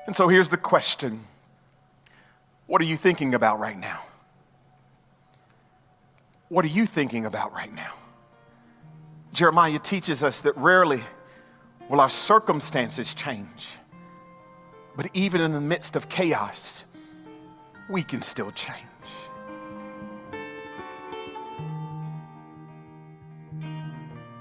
And so here's the question. What are you thinking about right now? What are you thinking about right now? Jeremiah teaches us that rarely will our circumstances change. But even in the midst of chaos, we can still change.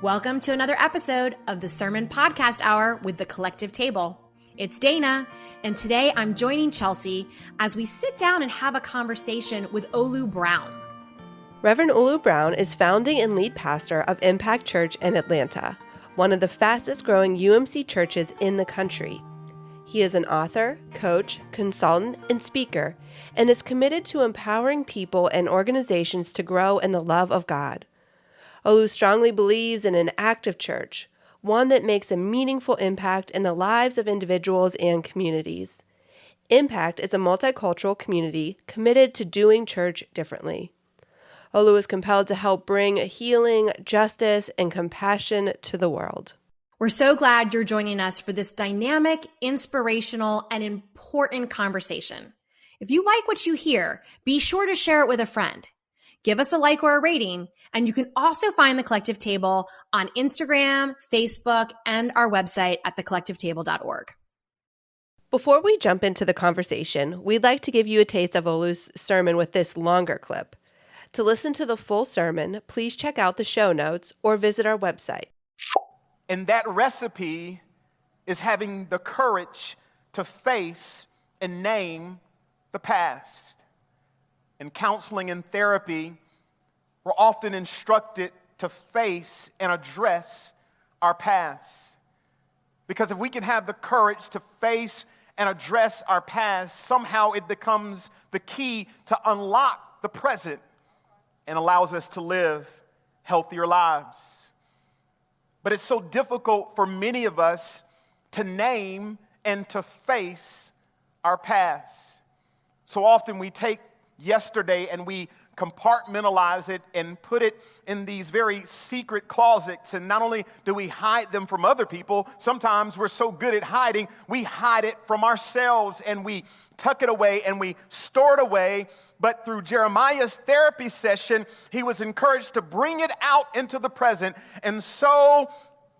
Welcome to another episode of the Sermon Podcast Hour with the Collective Table. It's Dana, and today I'm joining Chelsea as we sit down and have a conversation with Olu Brown. Reverend Olu Brown is founding and lead pastor of Impact Church in Atlanta, one of the fastest growing UMC churches in the country. He is an author, coach, consultant, and speaker, and is committed to empowering people and organizations to grow in the love of God. Olu strongly believes in an active church, one that makes a meaningful impact in the lives of individuals and communities. Impact is a multicultural community committed to doing church differently. Olu is compelled to help bring healing, justice, and compassion to the world. We're so glad you're joining us for this dynamic, inspirational, and important conversation. If you like what you hear, be sure to share it with a friend. Give us a like or a rating, and you can also find The Collective Table on Instagram, Facebook, and our website at thecollectivetable.org. Before we jump into the conversation, we'd like to give you a taste of Olu's sermon with this longer clip. To listen to the full sermon, please check out the show notes or visit our website. And that recipe is having the courage to face and name the past. In counseling and therapy, we're often instructed to face and address our past. Because if we can have the courage to face and address our past, somehow it becomes the key to unlock the present and allows us to live healthier lives. But it's so difficult for many of us to name and to face our past. So often we take yesterday and we compartmentalize it and put it in these very secret closets. And not only do we hide them from other people, sometimes we're so good at hiding, we hide it from ourselves and we tuck it away and we store it away. But through Jeremiah's therapy session, he was encouraged to bring it out into the present. And so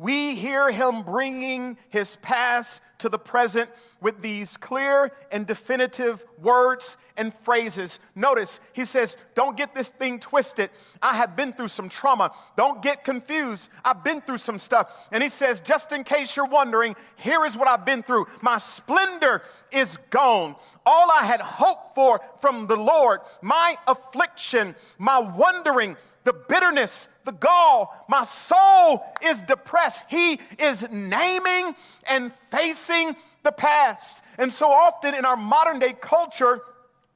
we hear him bringing his past to the present with these clear and definitive words and phrases. Notice, he says, don't get this thing twisted. I have been through some trauma. Don't get confused. I've been through some stuff. And he says, just in case you're wondering, here is what I've been through. My splendor is gone. All I had hoped for from the Lord, my affliction, my wondering, the bitterness, the gall, my soul is depressed. He is naming and facing the past. And so often in our modern day culture,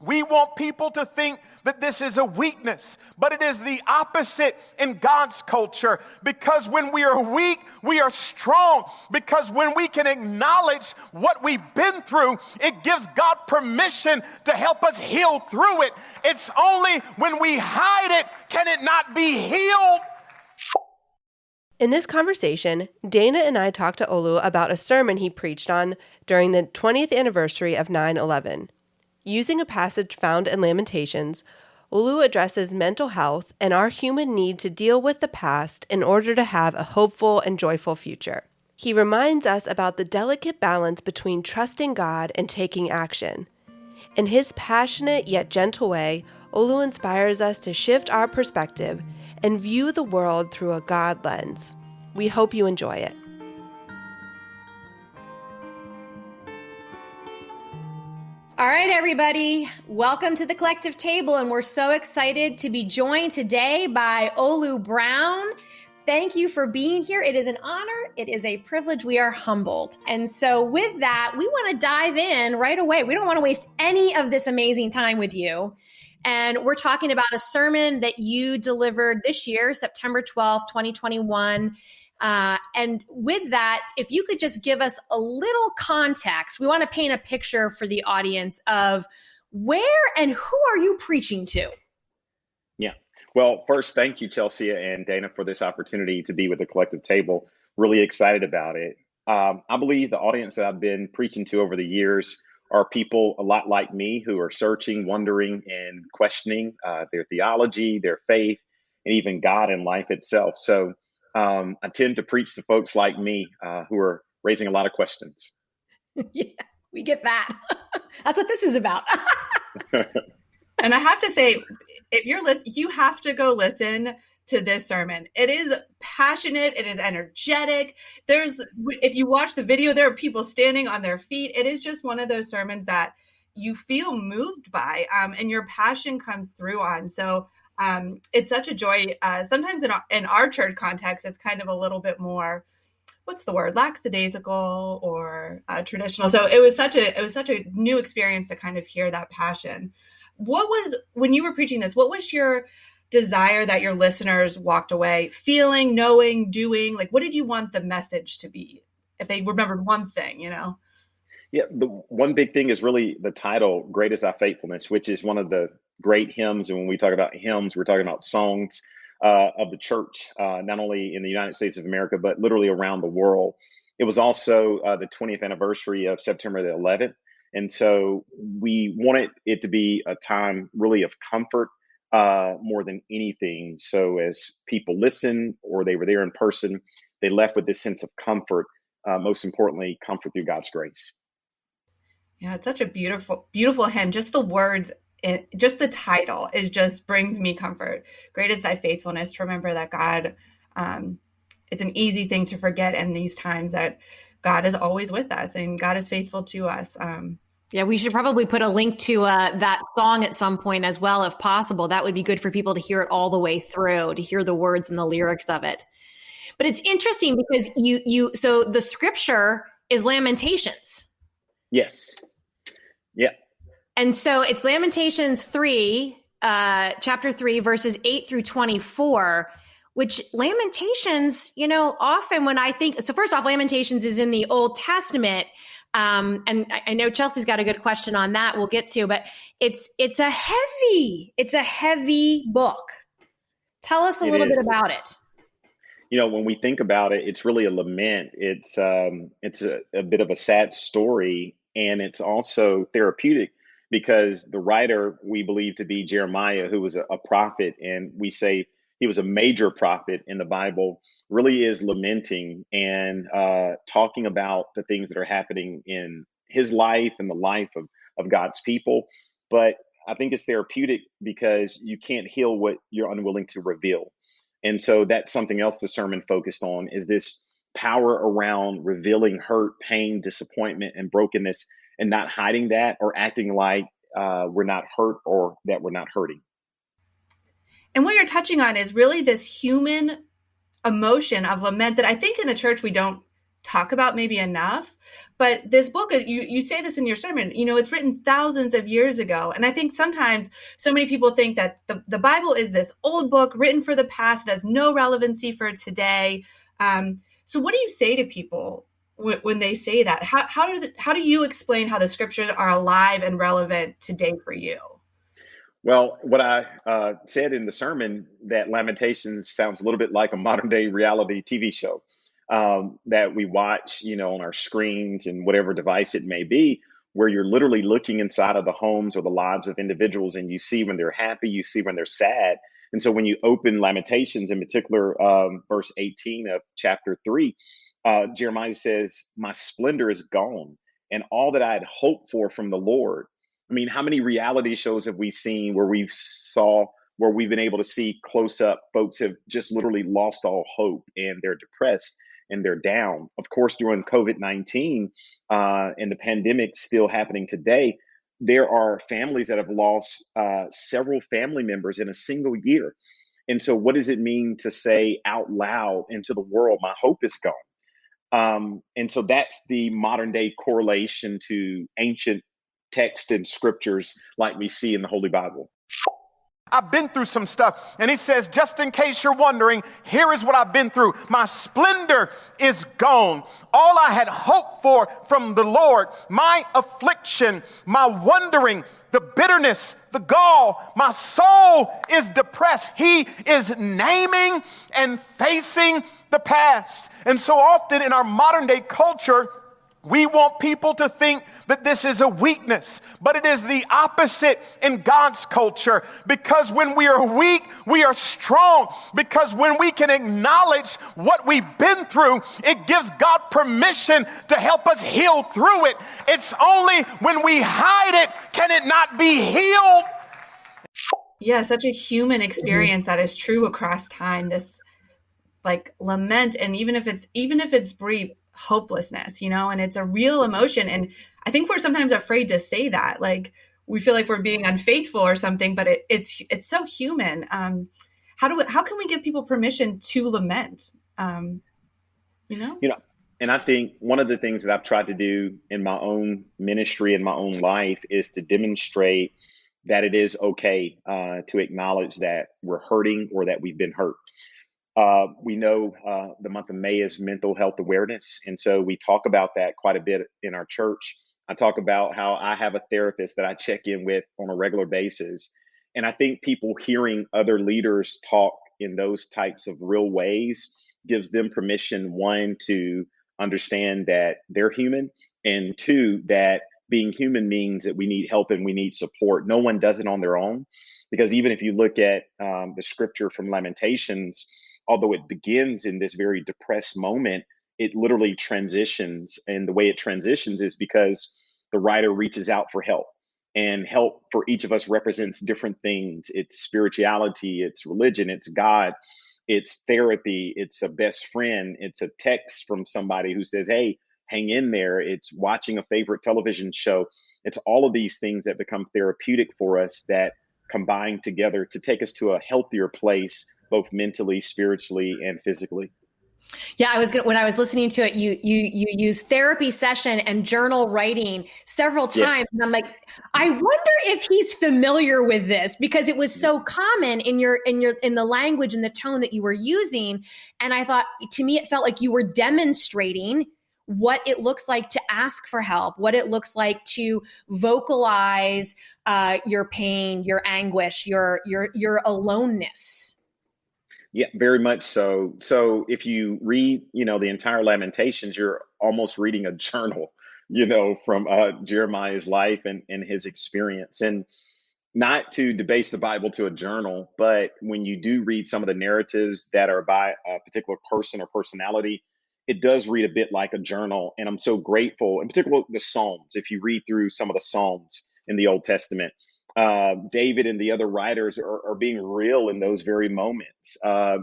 we want people to think that this is a weakness, but it is the opposite in God's culture. Because when we are weak, we are strong. Because when we can acknowledge what we've been through, it gives God permission to help us heal through it. It's only when we hide it can it not be healed. In this conversation, Dana and I talked to Olu about a sermon he preached on during the 20th anniversary of 9/11. Using a passage found in Lamentations, Olu addresses mental health and our human need to deal with the past in order to have a hopeful and joyful future. He reminds us about the delicate balance between trusting God and taking action. In his passionate yet gentle way, Olu inspires us to shift our perspective and view the world through a God lens. We hope you enjoy it. All right, everybody, welcome to the Collective Table, and we're so excited to be joined today by Olu Brown. Thank you for being here. It is an honor. It is a privilege. We are humbled. And so with that, we want to dive in right away. We don't want to waste any of this amazing time with you. And we're talking about a sermon that you delivered this year, September 12th, 2021. And with that, if you could just give us a little context, we want to paint a picture for the audience of where and who are you preaching to? Yeah. Well, first, thank you, Chelsea and Dana, for this opportunity to be with the Collective Table. Really excited about it. I believe the audience that I've been preaching to over the years are people a lot like me who are searching, wondering, and questioning their theology, their faith, and even God and life itself. So I tend to preach to folks like me who are raising a lot of questions. Yeah, we get that. That's what this is about. And I have to say, if you're listening, you have to go listen to this sermon. It is passionate. It is energetic. If you watch the video, there are people standing on their feet. It is just one of those sermons that you feel moved by, and your passion comes through on. So it's such a joy. Sometimes in our church context, it's kind of a little bit more, what's the word, lackadaisical or traditional. So it was such a new experience to kind of hear that passion. When you were preaching this, what was your desire that your listeners walked away feeling, knowing, doing? Like, what did you want the message to be? If they remembered one thing, Yeah, the one big thing is really the title, Great is Thy Faithfulness, which is one of the great hymns. And when we talk about hymns, we're talking about songs of the church, not only in the United States of America, but literally around the world. It was also the 20th anniversary of September the 11th. And so we wanted it to be a time really of comfort more than anything. So as people listened or they were there in person, they left with this sense of comfort, most importantly, comfort through God's grace. Yeah, it's such a beautiful, beautiful hymn. Just the words, just the title, just brings me comfort. Great is thy faithfulness. To remember that God, it's an easy thing to forget in these times that God is always with us and God is faithful to us. Yeah, we should probably put a link to that song at some point as well, if possible. That would be good for people to hear it all the way through, to hear the words and the lyrics of it. But it's interesting because so the scripture is Lamentations. Yes. Yeah. And so it's Lamentations 3, chapter 3, verses 8 through 24, which Lamentations, often when I think, so first off, Lamentations is in the Old Testament. And I know Chelsea's got a good question on that we'll get to, but it's a heavy book. Tell us a little bit about it. When we think about it, it's really a lament. It's a bit of a sad story, and it's also therapeutic because the writer we believe to be Jeremiah, who was a prophet, and we say he was a major prophet in the Bible, really is lamenting and talking about the things that are happening in his life and the life of God's people. But I think it's therapeutic because you can't heal what you're unwilling to reveal. And so that's something else the sermon focused on, is this power around revealing hurt, pain, disappointment, and brokenness, and not hiding that or acting like we're not hurt or that we're not hurting. And what you're touching on is really this human emotion of lament that I think in the church we don't talk about maybe enough. But this book, you say this in your sermon, it's written thousands of years ago. And I think sometimes so many people think that the Bible is this old book written for the past. It has no relevancy for today. So what do you say to people when they say that? How do you explain how the scriptures are alive and relevant today for you? Well, what I said in the sermon, that Lamentations sounds a little bit like a modern day reality TV show that we watch, on our screens and whatever device it may be, where you're literally looking inside of the homes or the lives of individuals, and you see when they're happy, you see when they're sad. And so when you open Lamentations, in particular, verse 18 of chapter 3, Jeremiah says, "My splendor is gone, and all that I had hoped for from the Lord." I mean, how many reality shows have we seen where we've been able to see close up folks have just literally lost all hope and they're depressed and they're down? Of course, during COVID-19 and the pandemic still happening today, there are families that have lost several family members in a single year. And so what does it mean to say out loud into the world, my hope is gone? And so that's the modern day correlation to ancient text and scriptures like we see in the Holy Bible. I've been through some stuff. And he says, just in case you're wondering, here is what I've been through. My splendor is gone. All I had hoped for from the Lord, my affliction, my wondering, the bitterness, the gall, my soul is depressed. He is naming and facing the past. And so often in our modern day culture, we want people to think that this is a weakness, but it is the opposite in God's culture. Because when we are weak, we are strong. Because when we can acknowledge what we've been through, it gives God permission to help us heal through it. It's only when we hide it can it not be healed. Yeah, such a human experience that is true across time. This like lament, and even if it's brief, hopelessness, and it's a real emotion. And I think we're sometimes afraid to say that, like we feel like we're being unfaithful or something, but it's so human. How can we give people permission to lament? And I think one of the things that I've tried to do in my own ministry and my own life is to demonstrate that it is okay to acknowledge that we're hurting or that we've been hurt. We know the month of May is mental health awareness. And so we talk about that quite a bit in our church. I talk about how I have a therapist that I check in with on a regular basis. And I think people hearing other leaders talk in those types of real ways gives them permission, one, to understand that they're human, and two, that being human means that we need help and we need support. No one does it on their own. Because even if you look at the scripture from Lamentations, although it begins in this very depressed moment, it literally transitions. And the way it transitions is because the writer reaches out for help. And help for each of us represents different things. It's spirituality, it's religion, it's God, it's therapy, it's a best friend, it's a text from somebody who says, hey, hang in there. It's watching a favorite television show. It's all of these things that become therapeutic for us that combine together to take us to a healthier place, both mentally, spiritually, and physically. Yeah, when I was listening to it, you use therapy session and journal writing several times. Yes. And I'm like, I wonder if he's familiar with this, because it was so common in the language and the tone that you were using. And I thought, to me, it felt like you were demonstrating what it looks like to ask for help, what it looks like to vocalize your pain, your anguish, your aloneness. Yeah, very much so. So if you read, the entire Lamentations, you're almost reading a journal, from Jeremiah's life and his experience. And not to debase the Bible to a journal, but when you do read some of the narratives that are by a particular person or personality, it does read a bit like a journal. And I'm so grateful, in particular, the Psalms. If you read through some of the Psalms in the Old Testament, David and the other writers are being real in those very moments.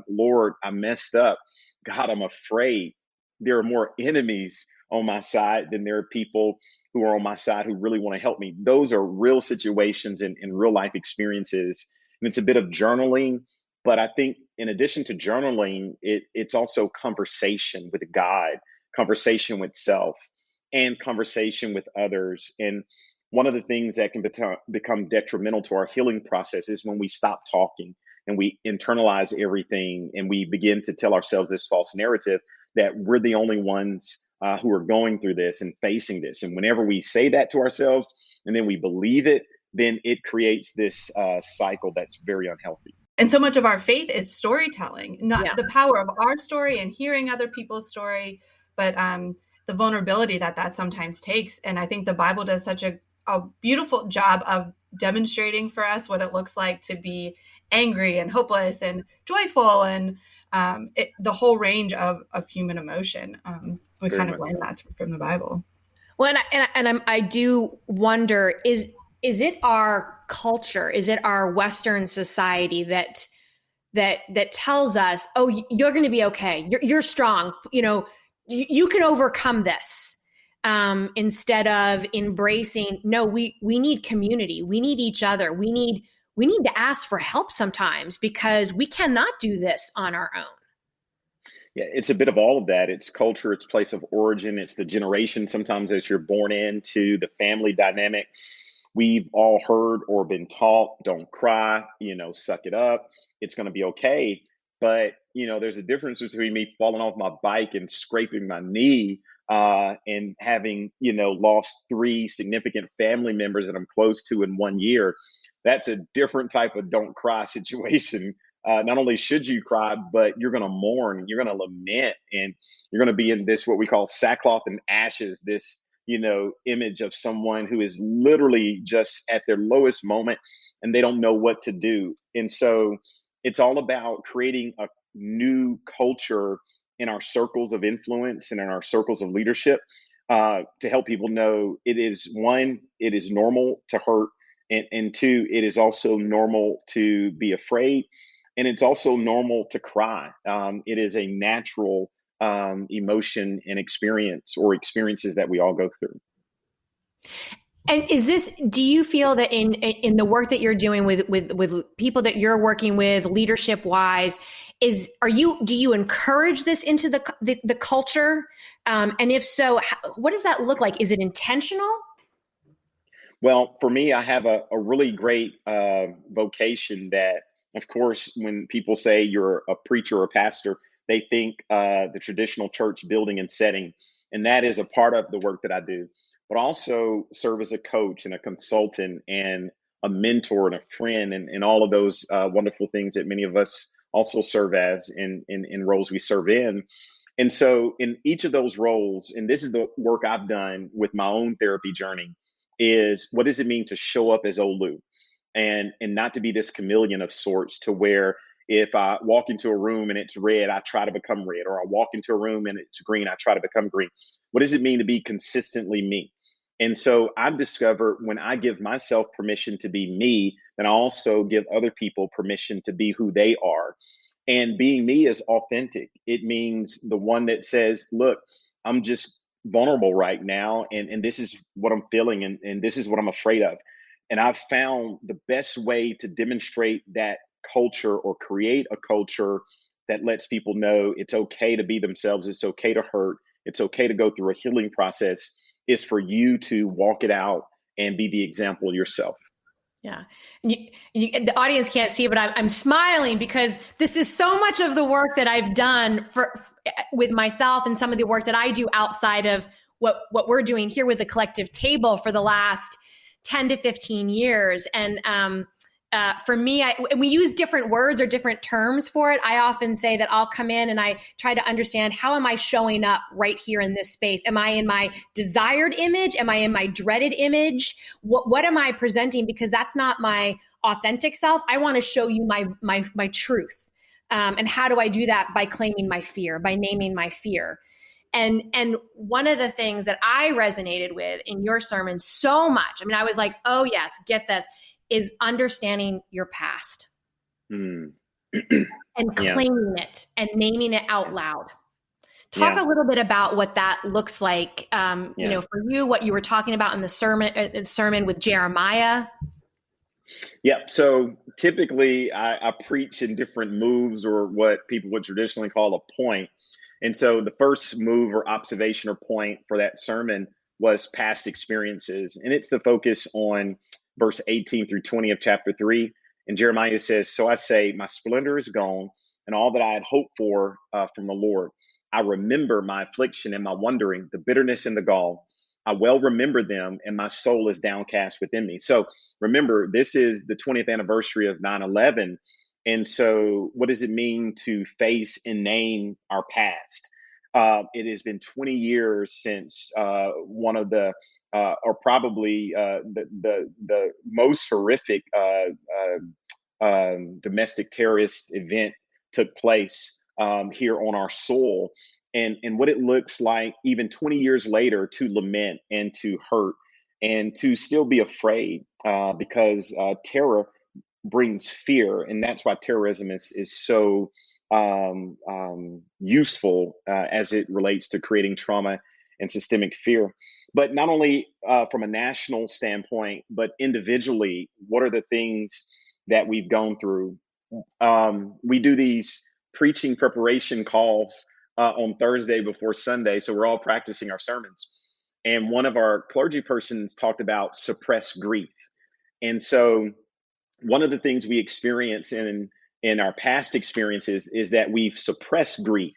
Lord, I messed up. God, I'm afraid. There are more enemies on my side than there are people who are on my side who really want to help me. Those are real situations and real life experiences. And it's a bit of journaling. But I think in addition to journaling, it's also conversation with God, conversation with self, and conversation with others. And one of the things that can become detrimental to our healing process is when we stop talking and we internalize everything and we begin to tell ourselves this false narrative that we're the only ones who are going through this and facing this. And whenever we say that to ourselves and then we believe it, then it creates this cycle that's very unhealthy. And so much of our faith is storytelling, not the power of our story and hearing other people's story, but the vulnerability that sometimes takes. And I think the Bible does such a beautiful job of demonstrating for us what it looks like to be angry and hopeless and joyful and the whole range of human emotion. We kind of learn that from the Bible. Well, I do wonder, is it our culture, is it our Western society that tells us, oh, you're going to be okay, you're strong, you can overcome this, instead of embracing, no, we need community, we need each other, we need to ask for help sometimes because we cannot do this on our own. Yeah, it's a bit of all of that. It's culture, it's place of origin, it's the generation sometimes that you're born into, the family dynamic. We've all heard or been taught, don't cry, suck it up, it's going to be okay. But, there's a difference between me falling off my bike and scraping my knee and having, lost 3 significant family members that I'm close to in 1 year. That's a different type of don't cry situation not only should you cry, but you're going to mourn, you're going to lament, and you're going to be in this, what we call sackcloth and ashes, this, image of someone who is literally just at their lowest moment and they don't know what to do. And so it's all about creating a new culture in our circles of influence and in our circles of leadership, to help people know it is, one, it is normal to hurt, and two, it is also normal to be afraid, and it's also normal to cry. It is a natural emotion and experience, or experiences that we all go through. And do you feel that in the work that you're doing with people that you're working with, leadership wise, do you encourage this into the culture? And if so, what does that look like? Is it intentional? Well, for me, I have a really great vocation that, of course, when people say you're a preacher or pastor, they think the traditional church building and setting, and that is a part of the work that I do. But also serve as a coach and a consultant and a mentor and a friend, and all of those wonderful things that many of us also serve as in roles we serve in. And so in each of those roles, and this is the work I've done with my own therapy journey, is what does it mean to show up as Olu, and not to be this chameleon of sorts, to where if I walk into a room and it's red, I try to become red, or I walk into a room and it's green, I try to become green. What does it mean to be consistently me? And so I've discovered when I give myself permission to be me, then I also give other people permission to be who they are. And being me is authentic. It means the one that says, look, I'm just vulnerable right now, and this is what I'm feeling, and this is what I'm afraid of. And I've found the best way to demonstrate that culture, or create a culture that lets people know it's okay to be themselves, it's okay to hurt, it's okay to go through a healing process, is for you to walk it out and be the example yourself. Yeah. The audience can't see, but I'm smiling because this is so much of the work that I've done with myself, and some of the work that I do outside of what we're doing here with the Collective Table for the last 10 to 15 years. And for me, we use different words or different terms for it. I often say that I'll come in and I try to understand, how am I showing up right here in this space? Am I in my desired image? Am I in my dreaded image? What am I presenting? Because that's not my authentic self. I want to show you my truth. And how do I do that? By claiming my fear, by naming my fear. And one of the things that I resonated with in your sermon so much, I mean, I was like, oh yes, get this, is understanding your past and claiming it and naming it out loud. Talk a little bit about what that looks like, for you, what you were talking about in the sermon with Jeremiah. Yeah. So typically I preach in different moves, or what people would traditionally call a point. And so the first move or observation or point for that sermon was past experiences. And it's the focus on verse 18 through 20 of chapter 3. And Jeremiah says, so I say, my splendor is gone, and all that I had hoped for from the Lord. I remember my affliction and my wandering, the bitterness and the gall. I well remember them, and my soul is downcast within me. So remember, this is the 20th anniversary of 9/11. And so what does it mean to face and name our past? It has been 20 years since one of the or probably the most horrific domestic terrorist event took place here on our soil, and what it looks like even 20 years later to lament and to hurt and to still be afraid, because terror brings fear, and that's why terrorism is so useful as it relates to creating trauma and systemic fear. But not only from a national standpoint, but individually, what are the things that we've gone through? We do these preaching preparation calls on Thursday before Sunday, so we're all practicing our sermons. And one of our clergy persons talked about suppressed grief. And so one of the things we experience in our past experiences is that we've suppressed grief,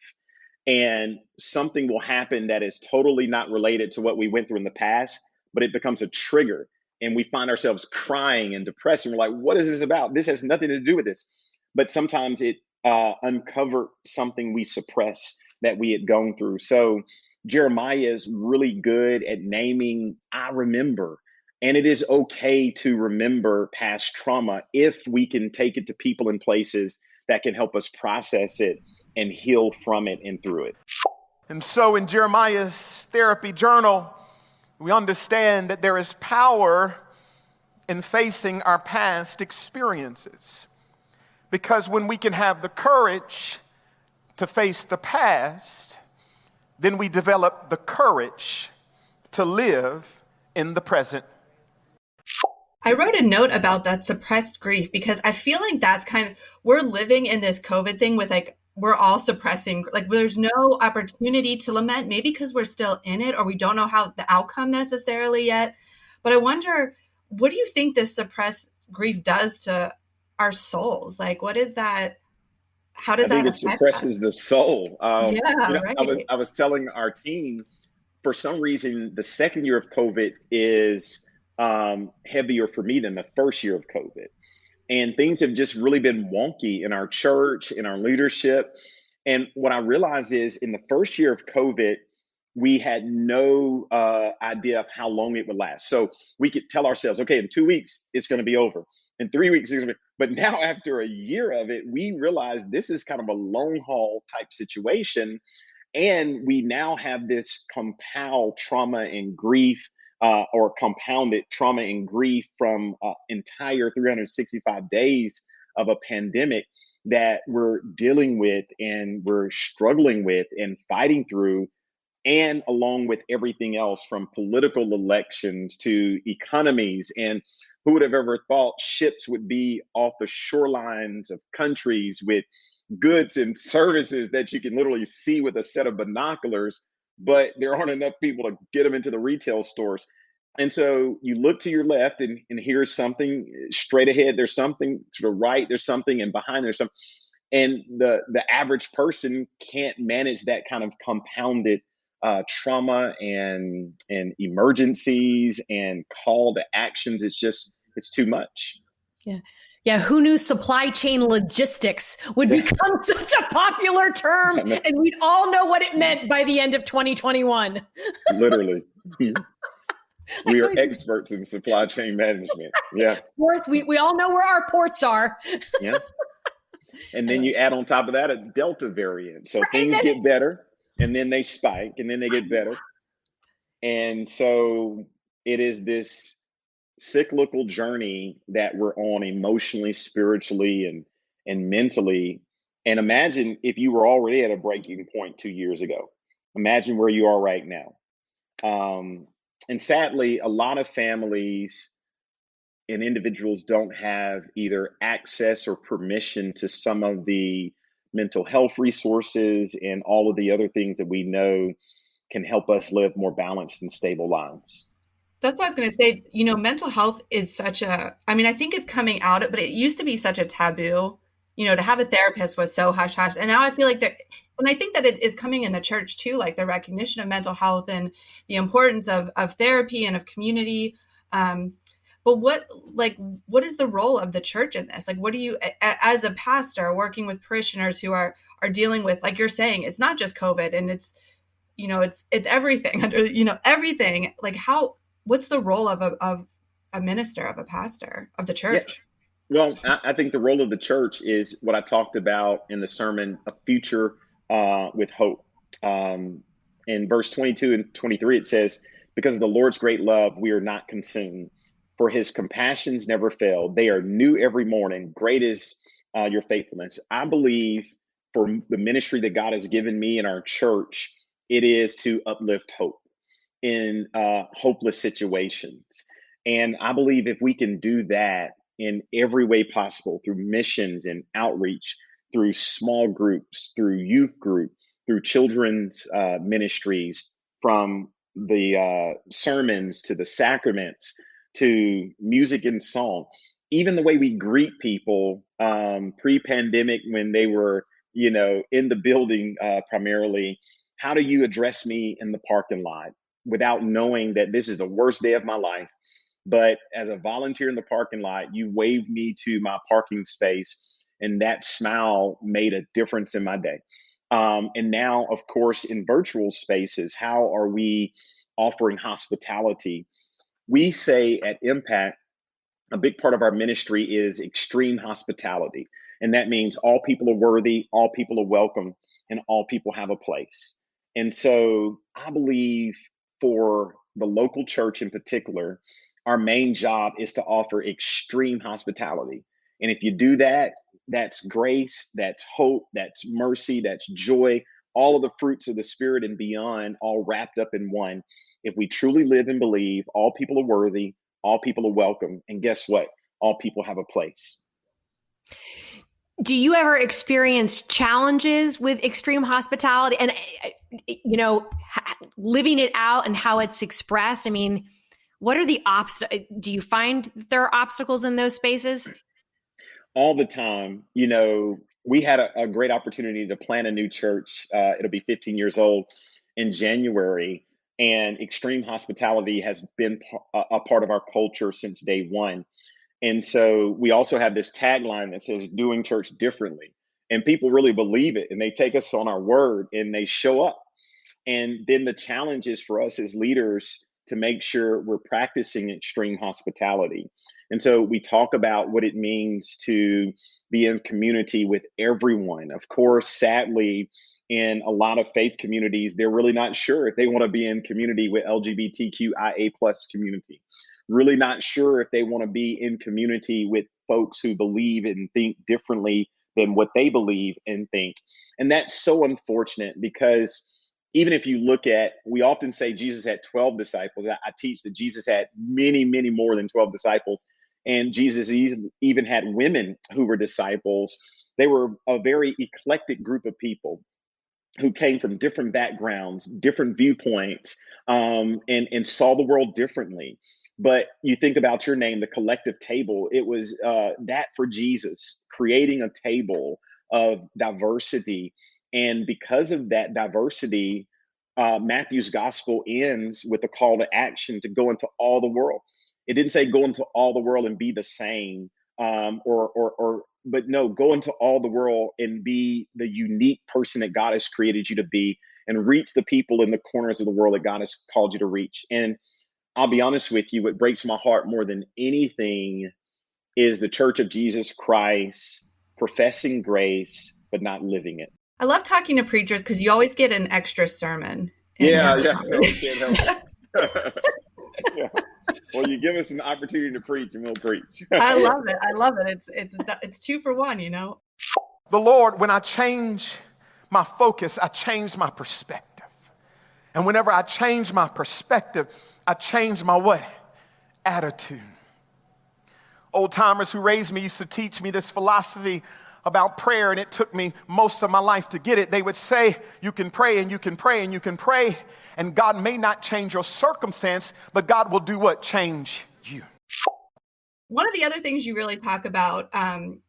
and something will happen that is totally not related to what we went through in the past, but it becomes a trigger, and we find ourselves crying and depressed, and we're like, what is this about? This has nothing to do with this. but sometimes it uncovered something we suppressed that we had gone through. So Jeremiah is really good at naming, I remember. And it is okay to remember past trauma if we can take it to people and places that can help us process it and heal from it and through it. And so in Jeremiah's therapy journal, we understand that there is power in facing our past experiences. Because when we can have the courage to face the past, then we develop the courage to live in the present. I wrote a note about that suppressed grief because I feel like that's we're living in this COVID thing with we're all suppressing, there's no opportunity to lament, maybe because we're still in it or we don't know how the outcome necessarily yet. But I wonder, what do you think this suppressed grief does to our souls? What is that? How does I think that it affect suppresses us? the soul. Yeah, I was telling our team, for some reason, the second year of COVID is heavier for me than the first year of COVID. And things have just really been wonky in our church, in our leadership. And what I realized is in the first year of COVID, we had no idea of how long it would last. So we could tell ourselves, okay, in 2 weeks, it's going to be over. In 3 weeks, it's going to be. But now, after a year of it, we realize this is kind of a long haul type situation. And we now have this compound trauma and grief, or compounded trauma and grief from entire 365 days of a pandemic that we're dealing with and we're struggling with and fighting through, and along with everything else from political elections to economies. And who would have ever thought ships would be off the shorelines of countries with goods and services that you can literally see with a set of binoculars, but there aren't enough people to get them into the retail stores. And so you look to your left and here's something straight ahead. There's something to the right. There's something, and behind there's something. And the average person can't manage that kind of compounded trauma and emergencies and call to actions. It's too much. Yeah. Yeah. Who knew supply chain logistics would become such a popular term, and we'd all know what it meant by the end of 2021. Literally. We are experts in supply chain management. Yeah. Ports, we all know where our ports are. Yeah. And then you add on top of that a Delta variant. So things get better, and then they spike, and then they get better. And so it is this cyclical journey that we're on emotionally, spiritually, and mentally. And imagine if you were already at a breaking point 2 years ago. Imagine where you are right now. And sadly, a lot of families and individuals don't have either access or permission to some of the mental health resources and all of the other things that we know can help us live more balanced and stable lives. That's what I was going to say. Mental health is I think it's coming out, but it used to be such a taboo. To have a therapist was so hush hush. And now I feel like and I think that it is coming in the church too, like the recognition of mental health and the importance of therapy and of community. But what is the role of the church in this? What do you, as a pastor working with parishioners who are dealing with, like you're saying, it's not just COVID and it's everything under, everything. What's the role of a minister, of a pastor, of the church? Yeah. Well, I think the role of the church is what I talked about in the sermon, a future with hope. In verse 22 and 23, it says, because of the Lord's great love, we are not consumed, for his compassions never fail. They are new every morning. Great is your faithfulness. I believe for the ministry that God has given me in our church, it is to uplift hope in hopeless situations. And I believe if we can do that in every way possible, through missions and outreach, through small groups, through youth group, through children's ministries, from the sermons to the sacraments to music and song, even the way we greet people pre-pandemic when they were, in the building primarily. How do you address me in the parking lot without knowing that this is the worst day of my life? But as a volunteer in the parking lot, you waved me to my parking space And that smile made a difference in my day. And now, of course, in virtual spaces, how are we offering hospitality? We say at Impact, a big part of our ministry is extreme hospitality. And that means all people are worthy, all people are welcome, and all people have a place. And so I believe for the local church in particular, our main job is to offer extreme hospitality. And if you do that, that's grace, that's hope, that's mercy, that's joy, all of the fruits of the Spirit and beyond, all wrapped up in one. If we truly live and believe all people are worthy, all people are welcome. And guess what? All people have a place. Do you ever experience challenges with extreme hospitality and, living it out and how it's expressed? I mean, what are the obstacles? Do you find there are obstacles in those spaces? All the time. We had a great opportunity to plant a new church. It'll be 15 years old in January. And extreme hospitality has been a part of our culture since day one. And so we also have this tagline that says doing church differently. And people really believe it and they take us on our word and they show up. And then the challenge is for us as leaders to make sure we're practicing extreme hospitality. And so we talk about what it means to be in community with everyone. Of course, sadly, in a lot of faith communities, they're really not sure if they want to be in community with LGBTQIA plus community. Really not sure if they want to be in community with folks who believe and think differently than what they believe and think. And that's so unfortunate because even if you look at, we often say Jesus had 12 disciples. I teach that Jesus had many, many more than 12 disciples. And Jesus even had women who were disciples. They were a very eclectic group of people who came from different backgrounds, different viewpoints, and saw the world differently. But you think about your name, the collective table, it was that for Jesus, creating a table of diversity. And because of that diversity, Matthew's gospel ends with a call to action to go into all the world. It didn't say go into all the world and be the same, but no, go into all the world and be the unique person that God has created you to be and reach the people in the corners of the world that God has called you to reach. And I'll be honest with you, what breaks my heart more than anything is the Church of Jesus Christ professing grace, but not living it. I love talking to preachers because you always get an extra sermon. Yeah. No, we can't help it. Yeah. Well, you give us an opportunity to preach and we'll preach. I love it. I love it. It's 2 for 1, The Lord, when I change my focus, I change my perspective. And whenever I change my perspective, I change my what? Attitude. Old timers who raised me used to teach me this philosophy about prayer, and it took me most of my life to get it. They would say, you can pray and you can pray and you can pray, and God may not change your circumstance, but God will do what? Change you. One of the other things you really talk about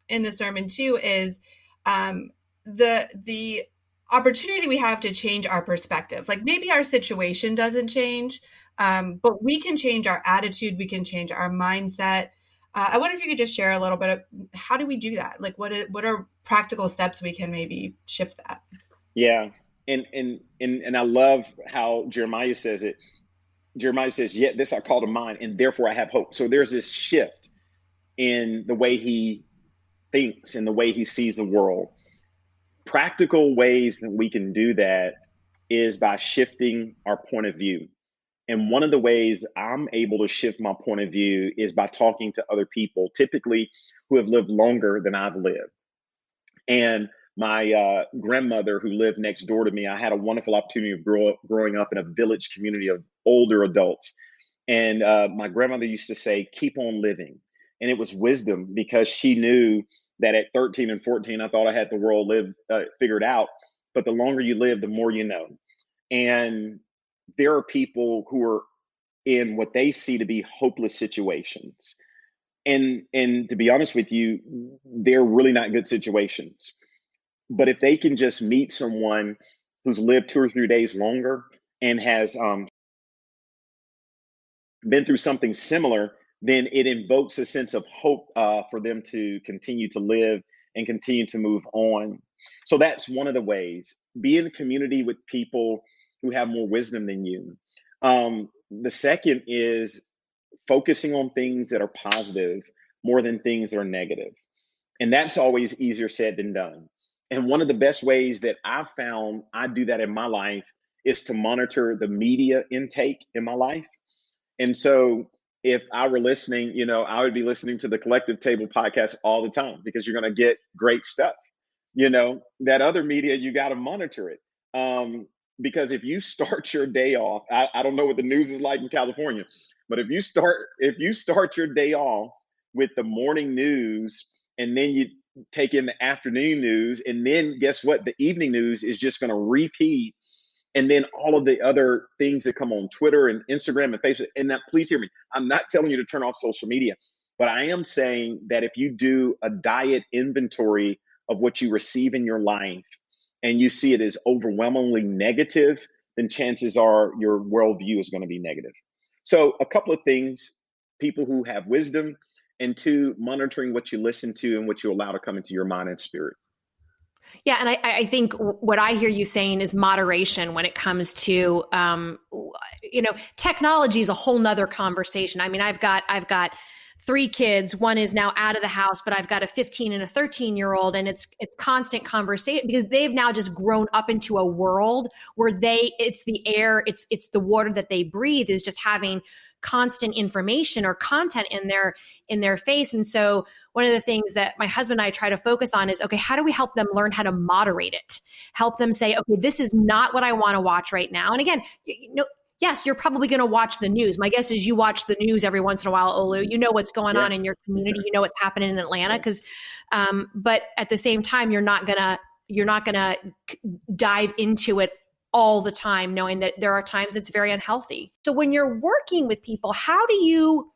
in the sermon too is the opportunity we have to change our perspective. Like maybe our situation doesn't change, but we can change our attitude. We can change our mindset. I wonder if you could just share a little bit of how do we do that? Like what are practical steps we can maybe shift that? Yeah. And I love how Jeremiah says it. Jeremiah says, yet this I call to mind, and therefore I have hope. So there's this shift in the way he thinks and the way he sees the world. Practical ways that we can do that is by shifting our point of view. And one of the ways I'm able to shift my point of view is by talking to other people, typically who have lived longer than I've lived. And my grandmother who lived next door to me, I had a wonderful opportunity of growing up in a village community of older adults. And my grandmother used to say, keep on living. And it was wisdom because she knew that at 13 and 14, I thought I had the world figured out. But the longer you live, the more you know. And there are people who are in what they see to be hopeless situations. And to be honest with you, they're really not good situations. But if they can just meet someone who's lived 2 or 3 days longer and has been through something similar, then it invokes a sense of hope for them to continue to live and continue to move on. So that's one of the ways. Be in community with people who have more wisdom than you. The second is focusing on things that are positive more than things that are negative. And that's always easier said than done. And one of the best ways that I've found I do that in my life is to monitor the media intake in my life. And so if I were listening, I would be listening to the Collective Table podcast all the time because you're going to get great stuff. That other media, you got to monitor it. Because if you start your day off, I don't know what the news is like in California, but if you start your day off with the morning news and then you take in the afternoon news, and then guess what? The evening news is just going to repeat. And then all of the other things that come on Twitter and Instagram and Facebook. And that, please hear me. I'm not telling you to turn off social media, but I am saying that if you do a diet inventory of what you receive in your life and you see it as overwhelmingly negative, then chances are your worldview is going to be negative. So a couple of things: people who have wisdom, and two, monitoring what you listen to and what you allow to come into your mind and spirit. Yeah, and I think what I hear you saying is moderation when it comes to, technology is a whole nother conversation. I mean, I've got 3 kids. One is now out of the house, but I've got a 15 and a 13-year-old, and it's constant conversation because they've now just grown up into a world where it's the air, it's the water that they breathe is just having constant information or content in their face. And so one of the things that my husband and I try to focus on is, okay, how do we help them learn how to moderate it? Help them say, okay, this is not what I want to watch right now. And again, yes, you're probably going to watch the news. My guess is you watch the news every once in a while, Olu. You know what's going on in your community. You know what's happening in Atlanta. But at the same time, you're not gonna dive into it all the time, knowing that there are times it's very unhealthy. So when you're working with people, how do you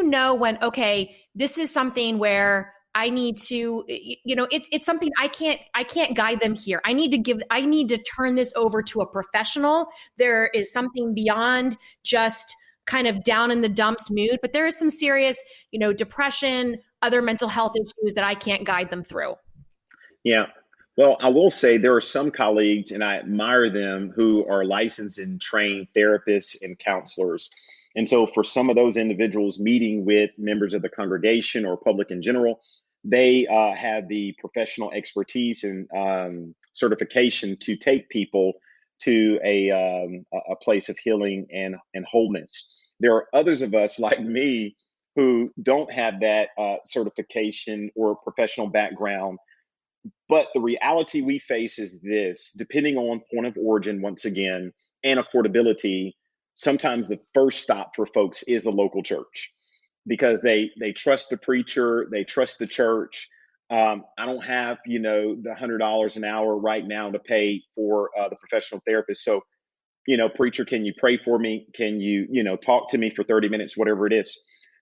know when, okay, this is something where I need to, it's something I can't guide them here. I need to turn this over to a professional. There is something beyond just kind of down in the dumps mood, but there is some serious, depression, other mental health issues that I can't guide them through. Yeah. Well, I will say there are some colleagues, and I admire them, who are licensed and trained therapists and counselors. And so for some of those individuals meeting with members of the congregation or public in general, they have the professional expertise and certification to take people to a place of healing and wholeness. There are others of us like me who don't have that certification or professional background. But the reality we face is this: depending on point of origin, once again, and affordability, sometimes the first stop for folks is the local church because they trust the preacher, they trust the church. I don't have, the $100 an hour right now to pay for the professional therapist. So, preacher, can you pray for me? Can you, talk to me for 30 minutes, whatever it is?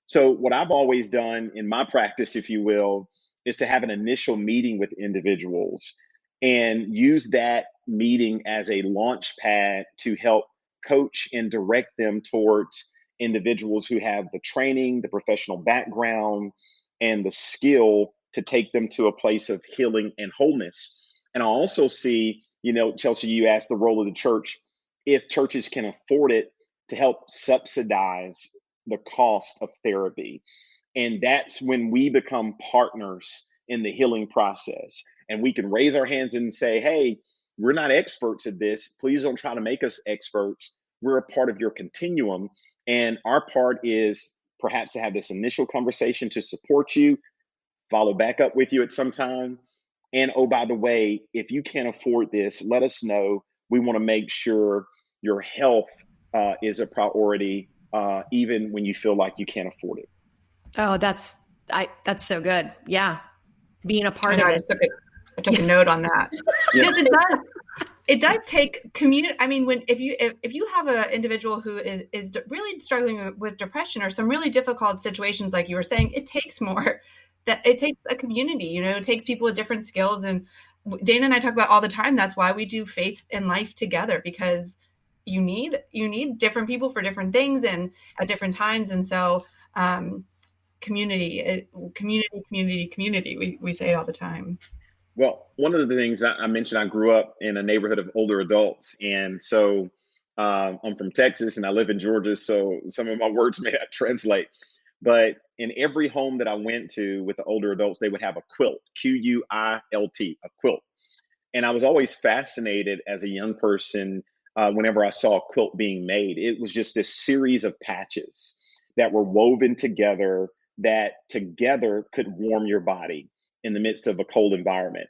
So what I've always done in my practice, if you will, is to have an initial meeting with individuals and use that meeting as a launch pad to help coach and direct them towards individuals who have the training, the professional background, and the skill to take them to a place of healing and wholeness. And I also see, Chelsea, you asked the role of the church, if churches can afford it, to help subsidize the cost of therapy. And that's when we become partners in the healing process. And we can raise our hands and say, hey, we're not experts at this. Please don't try to make us experts. We're a part of your continuum. And our part is perhaps to have this initial conversation to support you, follow back up with you at some time. And oh, by the way, if you can't afford this, let us know. We want to make sure your health is a priority, even when you feel like you can't afford it. Oh, that's so good. Yeah. Being a part of it. I took a note on that because it does take community. I mean, if you have an individual who is really struggling with depression or some really difficult situations, like you were saying, it takes it takes a community, it takes people with different skills. And Dana and I talk about all the time. That's why we do faith and life together, because you need different people for different things and at different times. And so, community, community. We say it all the time. Well, one of the things I mentioned, I grew up in a neighborhood of older adults. And so I'm from Texas and I live in Georgia. So some of my words may not translate. But in every home that I went to with the older adults, they would have a quilt, Quilt, a quilt. And I was always fascinated as a young person whenever I saw a quilt being made. It was just this series of patches that were woven together that together could warm your body in the midst of a cold environment.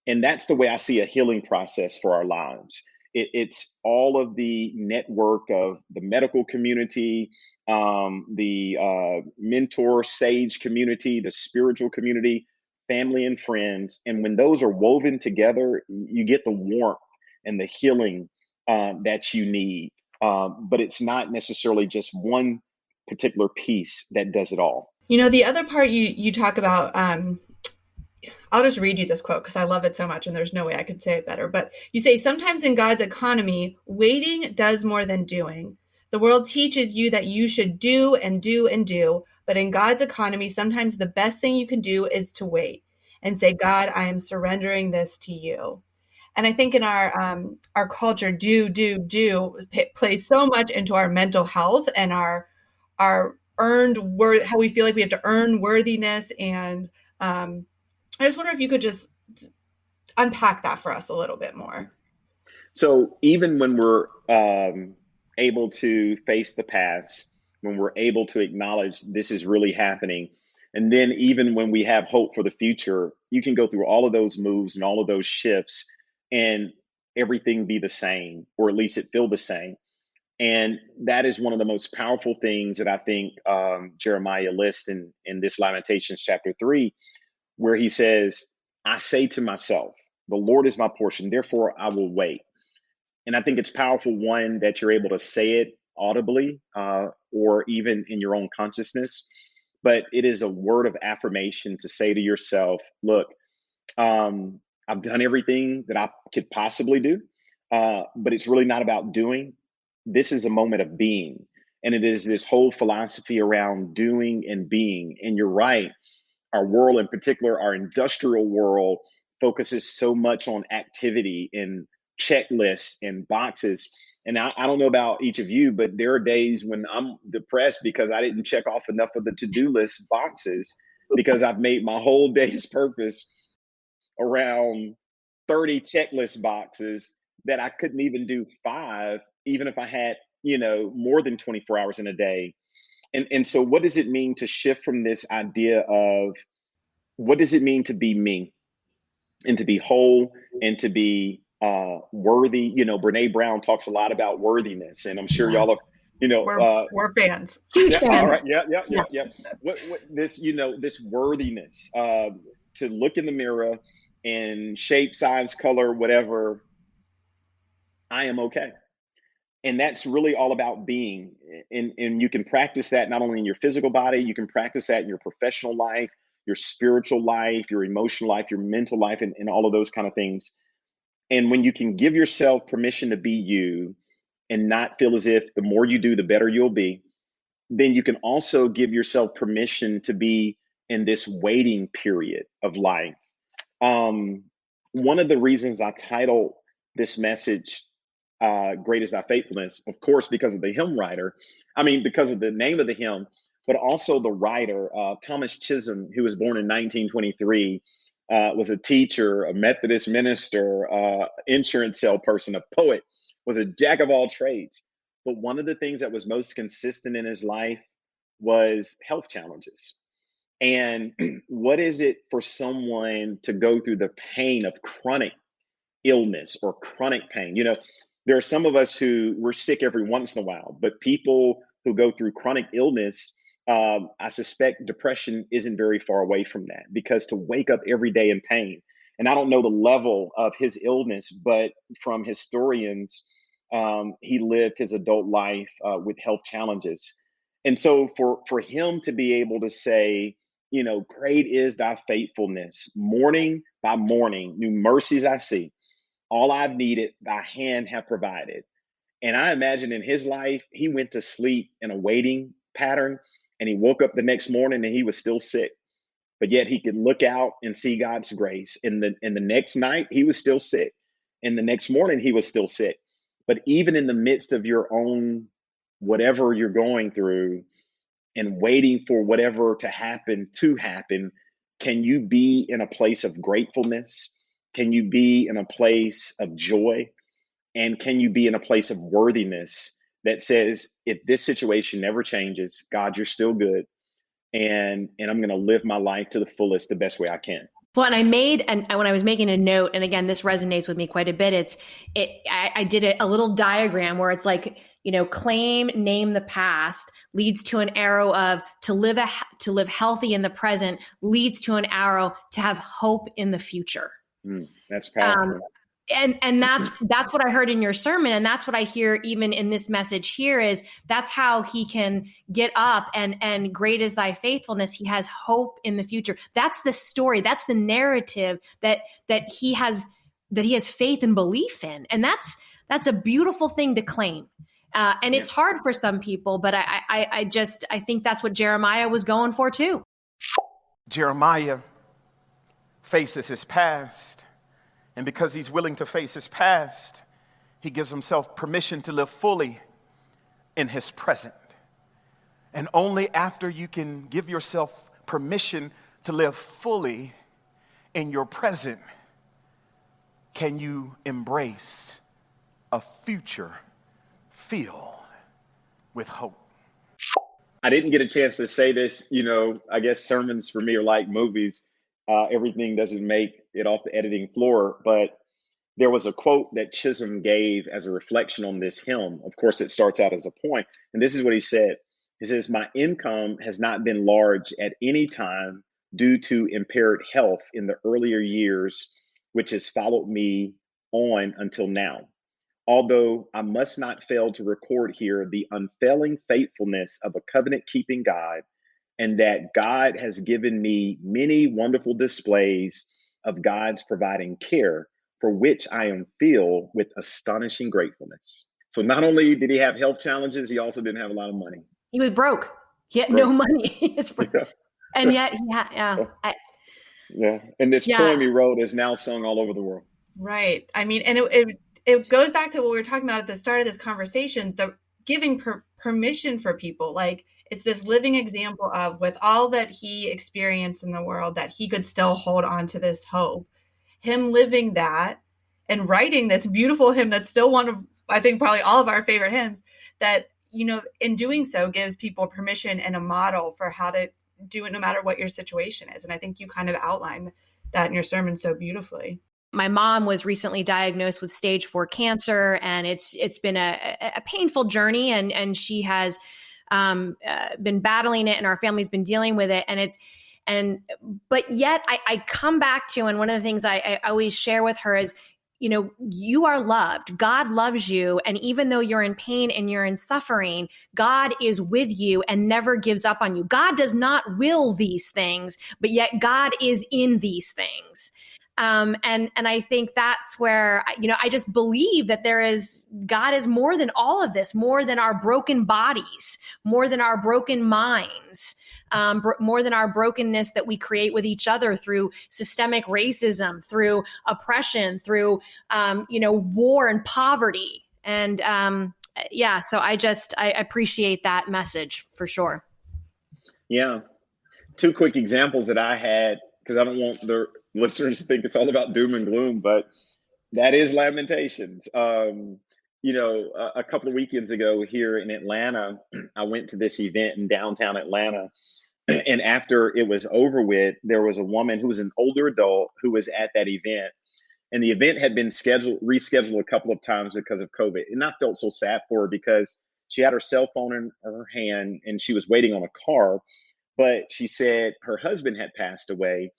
And that's the way I see a healing process for our lives. It's all of the network of the medical community, the mentor sage community, the spiritual community, family and friends. And when those are woven together, you get the warmth and the healing that you need. But it's not necessarily just one particular piece that does it all. You know, the other part you talk about, I'll just read you this quote because I love it so much and there's no way I could say it better. But you say, sometimes in God's economy, waiting does more than doing. The world teaches you that you should do and do and do. But in God's economy, sometimes the best thing you can do is to wait and say, God, I am surrendering this to you. And I think in our culture, do plays so much into our mental health and our earned worth, how we feel like we have to earn worthiness. And I just wonder if you could just unpack that for us a little bit more. So even when we're able to face the past, when we're able to acknowledge this is really happening, and then even when we have hope for the future, you can go through all of those moves and all of those shifts and everything be the same, or at least it feel the same. And that is one of the most powerful things that I think Jeremiah lists in this Lamentations chapter 3, where he says, I say to myself, the Lord is my portion, therefore I will wait. And I think it's powerful, one, that you're able to say it audibly or even in your own consciousness. But it is a word of affirmation to say to yourself, look, I've done everything that I could possibly do, but it's really not about doing. This is a moment of being. And it is this whole philosophy around doing and being. And you're right. Our world, in particular, our industrial world, focuses so much on activity and checklists and boxes. And I don't know about each of you, but there are days when I'm depressed because I didn't check off enough of the to-do list boxes because I've made my whole day's purpose around 30 checklist boxes that I couldn't even do 5, even if I had, more than 24 hours in a day. And so what does it mean to shift from this idea of what does it mean to be me and to be whole and to be worthy? Brene Brown talks a lot about worthiness, and I'm sure y'all have, we're fans. Huge yeah, fan. all right, yeah. What this, this worthiness, to look in the mirror and shape, size, color, whatever, I am okay. And that's really all about being. And you can practice that not only in your physical body, you can practice that in your professional life, your spiritual life, your emotional life, your mental life, and all of those kind of things. And when you can give yourself permission to be you and not feel as if the more you do, the better you'll be, then you can also give yourself permission to be in this waiting period of life. One of the reasons I titled this message, Great is Thy Faithfulness, of course, because of the hymn writer, because of the name of the hymn, but also the writer, Thomas Chisholm, who was born in 1923, was a teacher, a Methodist minister, insurance salesperson, a poet, was a jack of all trades. But one of the things that was most consistent in his life was health challenges. And what is it for someone to go through the pain of chronic illness or chronic pain? There are some of us who we're sick every once in a while, but people who go through chronic illness, I suspect depression isn't very far away from that, because to wake up every day in pain, and I don't know the level of his illness, but from historians, he lived his adult life with health challenges. And so for him to be able to say, great is thy faithfulness, morning by morning, new mercies I see. All I've needed, thy hand have provided. And I imagine in his life, he went to sleep in a waiting pattern And he woke up the next morning and he was still sick. But yet he could look out and see God's grace. In the next night, he was still sick. And the next morning, he was still sick. But even in the midst of your own whatever you're going through and waiting for whatever to happen, can you be in a place of gratefulness? Can you be in a place of joy? And can you be in a place of worthiness that says, if this situation never changes, God, you're still good. And I'm going to live my life to the fullest, the best way I can. Well, and when I was making a note, and again, this resonates with me quite a bit. I did a little diagram where it's like, claim, name the past leads to an arrow of to live healthy in the present leads to an arrow to have hope in the future. That's powerful. And that's what I heard in your sermon. And that's what I hear even in this message here is that's how he can get up and great is thy faithfulness. He has hope in the future. That's the story. That's the narrative that he has faith and belief in. And that's a beautiful thing to claim. And it's hard for some people, but I think that's what Jeremiah was going for too. Jeremiah faces his past. And because he's willing to face his past, he gives himself permission to live fully in his present. And only after you can give yourself permission to live fully in your present can you embrace a future filled with hope. I didn't get a chance to say this. I guess sermons for me are like movies. Everything doesn't make it off the editing floor, but there was a quote that Chisholm gave as a reflection on this hymn. Of course, it starts out as a point, and this is what he said. He says, "My income has not been large at any time due to impaired health in the earlier years, which has followed me on until now. Although I must not fail to record here the unfailing faithfulness of a covenant-keeping God, and that God has given me many wonderful displays of God's providing care, for which I am filled with astonishing gratefulness." So not only did he have health challenges, he also didn't have a lot of money. He was broke. He had no money. And yet he had, And this poem he wrote is now sung all over the world. Right. I mean, and it goes back to what we were talking about at the start of this conversation, the giving permission for people. Like, it's this living example of, with all that he experienced in the world, that he could still hold on to this hope. Him living that and writing this beautiful hymn that's still one of, I think, probably all of our favorite hymns, that, in doing so gives people permission and a model for how to do it no matter what your situation is. And I think you kind of outlined that in your sermon so beautifully. My mom was recently diagnosed with stage 4 cancer, and it's been a painful journey, and she has been battling it, and our family's been dealing with it. But yet I come back to, and one of the things I always share with her is, you are loved. God loves you. And even though you're in pain and you're in suffering, God is with you and never gives up on you. God does not will these things, but yet God is in these things. And I think that's where, I just believe that God is more than all of this, more than our broken bodies, more than our broken minds, more than our brokenness that we create with each other through systemic racism, through oppression, through, war and poverty. And, so I appreciate that message for sure. Yeah. 2 quick examples that I had, because I don't want the listeners to think it's all about doom and gloom, but that is Lamentations. A couple of weekends ago here in Atlanta, I went to this event in downtown Atlanta. And after it was over with, there was a woman who was an older adult who was at that event. And the event had been rescheduled a couple of times because of COVID. And I felt so sad for her because she had her cell phone in her hand and she was waiting on a car. But she said her husband had passed away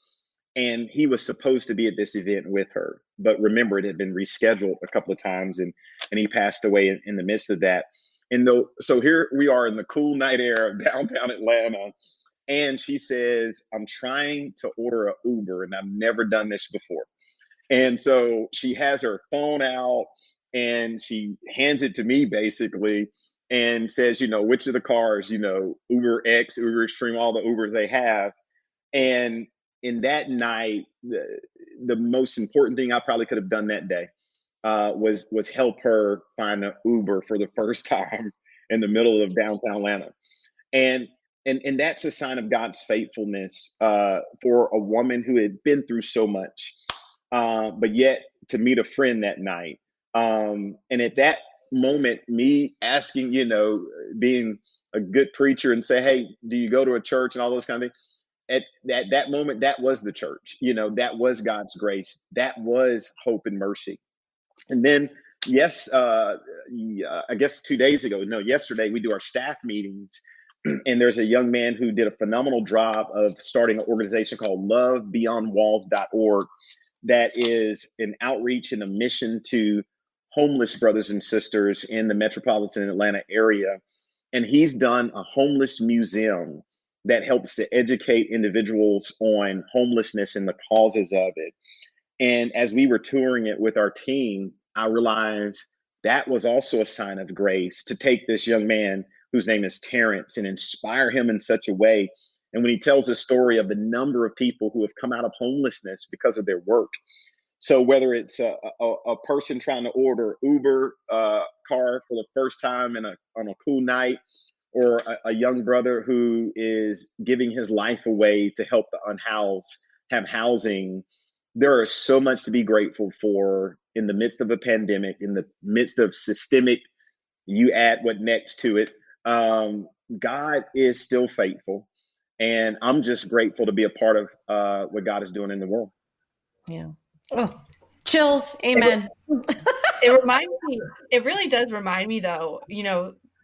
and he was supposed to be at this event with her. But remember, it had been rescheduled a couple of times and he passed away in the midst of that. So here we are in the cool night air of downtown Atlanta. And she says, "I'm trying to order an Uber and I've never done this before." And so she has her phone out and she hands it to me basically. and says, which of the cars, Uber X, Uber Extreme, all the Ubers they have. And in that night, the most important thing I probably could have done that day was help her find an Uber for the first time in the middle of downtown Atlanta. And and that's a sign of God's faithfulness for a woman who had been through so much, but yet to meet a friend that night. And at that moment, me asking, being a good preacher and say, hey, do you go to a church and all those kind of things? At that moment, that was the church. That was God's grace. That was hope and mercy. And then, yes, yeah, I guess 2 days ago, no, yesterday, we do our staff meetings. And there's a young man who did a phenomenal job of starting an organization called lovebeyondwalls.org that is an outreach and a mission to homeless brothers and sisters in the metropolitan Atlanta area. And he's done a homeless museum that helps to educate individuals on homelessness and the causes of it. And as we were touring it with our team, I realized that was also a sign of grace to take this young man whose name is Terrence and inspire him in such a way. And when he tells the story of the number of people who have come out of homelessness because of their work. So whether it's a person trying to order Uber car for the first time on a cool night, or a young brother who is giving his life away to help the unhoused have housing, there is so much to be grateful for in the midst of a pandemic, in the midst of systemic, you add what next to it. God is still faithful. And I'm just grateful to be a part of what God is doing in the world. Yeah. Oh, chills. Amen. It really does remind me, though,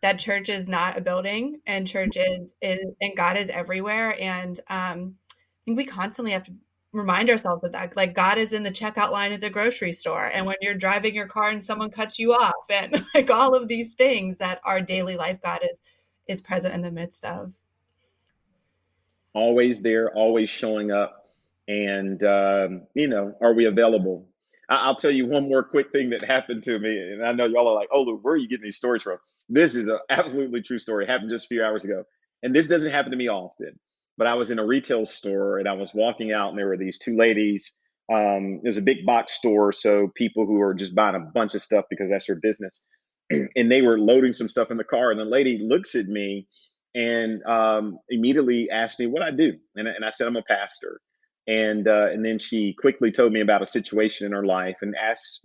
that church is not a building, and church is and God is everywhere. And I think we constantly have to remind ourselves of that. Like, God is in the checkout line at the grocery store, and when you're driving your car and someone cuts you off, and like all of these things that our daily life, God is present in the midst of. Always there, always showing up. And, are we available? I'll tell you one more quick thing that happened to me. And I know y'all are like, oh, Luke, where are you getting these stories from? This is an absolutely true story. It happened just a few hours ago. And this doesn't happen to me often. But I was in a retail store and I was walking out, and there were these two ladies. It was a big box store. So people who are just buying a bunch of stuff because that's their business. And they were loading some stuff in the car. And the lady looks at me and immediately asked me what I do. And I said, I'm a pastor. And then she quickly told me about a situation in her life and asked,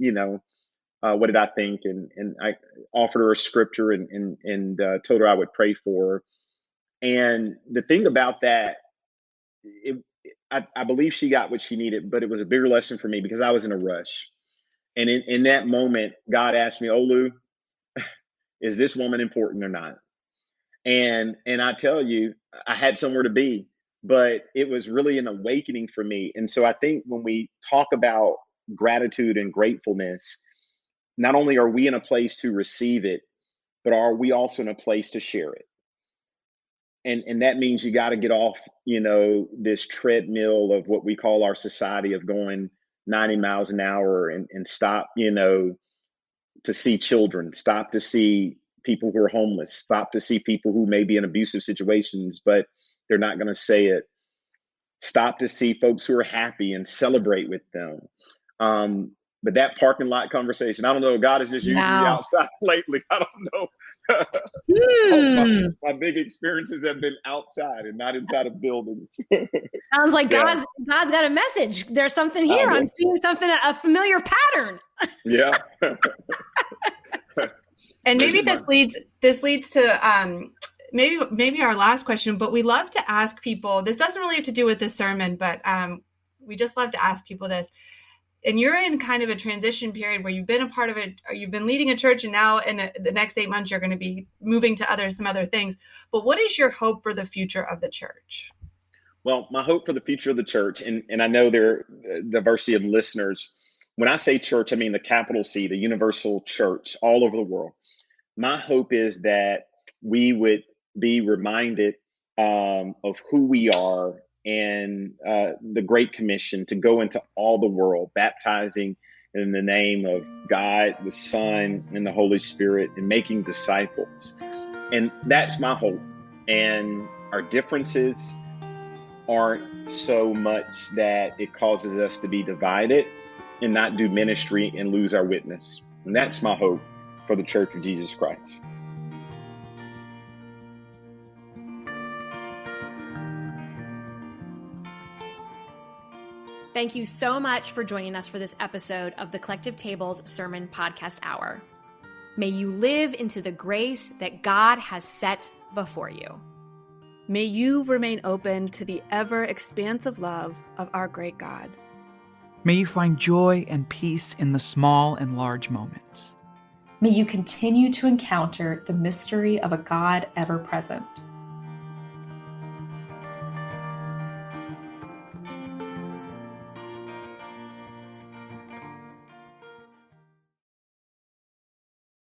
what did I think? And I offered her a scripture and told her I would pray for her. And the thing about that, I believe she got what she needed, but it was a bigger lesson for me because I was in a rush. And in that moment, God asked me, Olu, is this woman important or not? And I tell you, I had somewhere to be, but it was really an awakening for me. And so I think when we talk about gratitude and gratefulness, not only are we in a place to receive it, but are we also in a place to share it? And that means you got to get off, this treadmill of what we call our society of going 90 miles an hour and stop, to see children, stop to see people who are homeless, stop to see people who may be in abusive situations, but they're not going to say it. Stop to see folks who are happy and celebrate with them. But that parking lot conversation, I don't know, God is just using me outside lately. I don't know. My big experiences have been outside and not inside of buildings. Sounds like God's got a message. There's something here. I'm seeing something, a familiar pattern. Yeah. And maybe this leads to maybe our last question, but we love to ask people, this doesn't really have to do with this sermon, but we just love to ask people this. And you're in kind of a transition period where you've been a part of it, or you've been leading a church, and now in the next 8 months, you're going to be moving to some other things. But what is your hope for the future of the church? Well, my hope for the future of the church, and I know there are a diversity of listeners. When I say church, I mean the capital C, the universal church all over the world. My hope is that we would be reminded of who we are and the Great Commission to go into all the world, baptizing in the name of God, the Son, and the Holy Spirit, and making disciples. And that's my hope. And our differences aren't so much that it causes us to be divided and not do ministry and lose our witness. And that's my hope for the Church of Jesus Christ. Thank you so much for joining us for this episode of the Collective Table's Sermon Podcast Hour. May you live into the grace that God has set before you. May you remain open to the ever expansive love of our great God. May you find joy and peace in the small and large moments. May you continue to encounter the mystery of a God ever present.